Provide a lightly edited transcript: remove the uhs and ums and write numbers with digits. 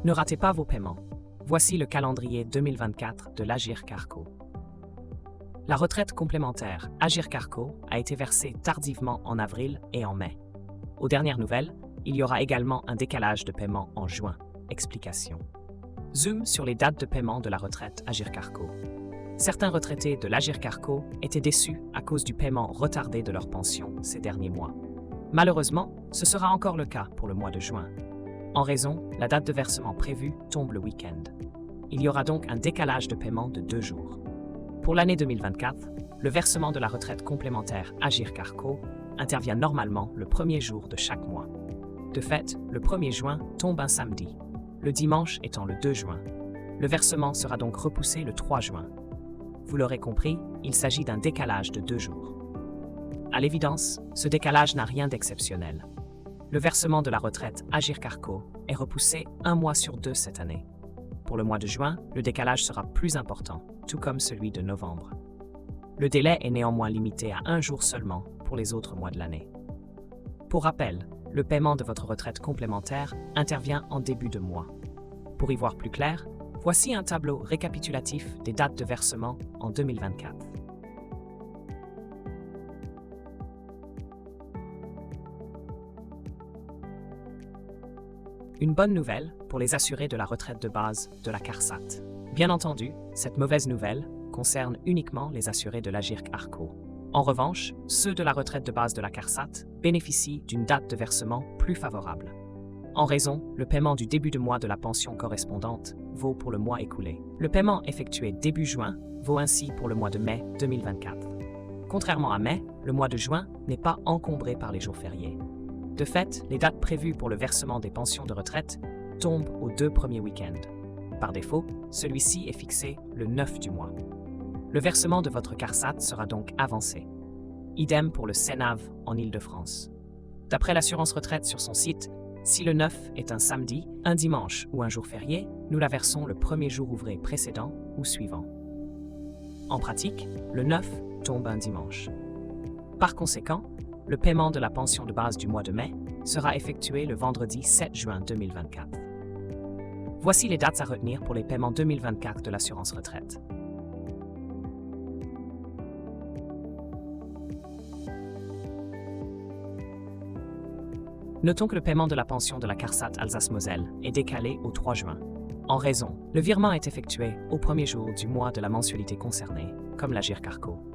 Ne ratez pas vos paiements. Voici le calendrier 2024 de l'Agirc Arco. La retraite complémentaire Agirc Arco a été versée tardivement en avril et en mai. Aux dernières nouvelles, il y aura également un décalage de paiement en juin. Explication. Zoom sur les dates de paiement de la retraite Agirc Arco. Certains retraités de l'Agirc Arco étaient déçus à cause du paiement retardé de leur pension ces derniers mois. Malheureusement, ce sera encore le cas pour le mois de juin. En raison, la date de versement prévue tombe le week-end. Il y aura donc un décalage de paiement de 2 jours. Pour l'année 2024, le versement de la retraite complémentaire Agirc Arco intervient normalement le premier jour de chaque mois. De fait, le 1er juin tombe un samedi, le dimanche étant le 2 juin. Le versement sera donc repoussé le 3 juin. Vous l'aurez compris, il s'agit d'un décalage de 2 jours. À l'évidence, ce décalage n'a rien d'exceptionnel. Le versement de la retraite Agirc Arco est repoussé 1 mois sur 2 cette année. Pour le mois de juin, le décalage sera plus important, tout comme celui de novembre. Le délai est néanmoins limité à 1 jour seulement pour les autres mois de l'année. Pour rappel, le paiement de votre retraite complémentaire intervient en début de mois. Pour y voir plus clair, voici un tableau récapitulatif des dates de versement en 2024. Une bonne nouvelle pour les assurés de la retraite de base de la CARSAT. Bien entendu, cette mauvaise nouvelle concerne uniquement les assurés de l'Agirc Arco. En revanche, ceux de la retraite de base de la CARSAT bénéficient d'une date de versement plus favorable. En raison, le paiement du début de mois de la pension correspondante vaut pour le mois écoulé. Le paiement effectué début juin vaut ainsi pour le mois de mai 2024. Contrairement à mai, le mois de juin n'est pas encombré par les jours fériés. De fait, les dates prévues pour le versement des pensions de retraite tombent aux 2 premiers week-ends. Par défaut, celui-ci est fixé le 9 du mois. Le versement de votre CARSAT sera donc avancé. Idem pour le CENAV en Île-de-France. D'après l'assurance retraite sur son site, si le 9 est un samedi, un dimanche ou un jour férié, nous la versons le premier jour ouvré précédent ou suivant. En pratique, le 9 tombe un dimanche. Par conséquent, le paiement de la pension de base du mois de mai sera effectué le vendredi 7 juin 2024. Voici les dates à retenir pour les paiements 2024 de l'assurance retraite. Notons que le paiement de la pension de la CARSAT Alsace-Moselle est décalé au 3 juin. En raison, le virement est effectué au premier jour du mois de la mensualité concernée, comme l'Agirc Arco.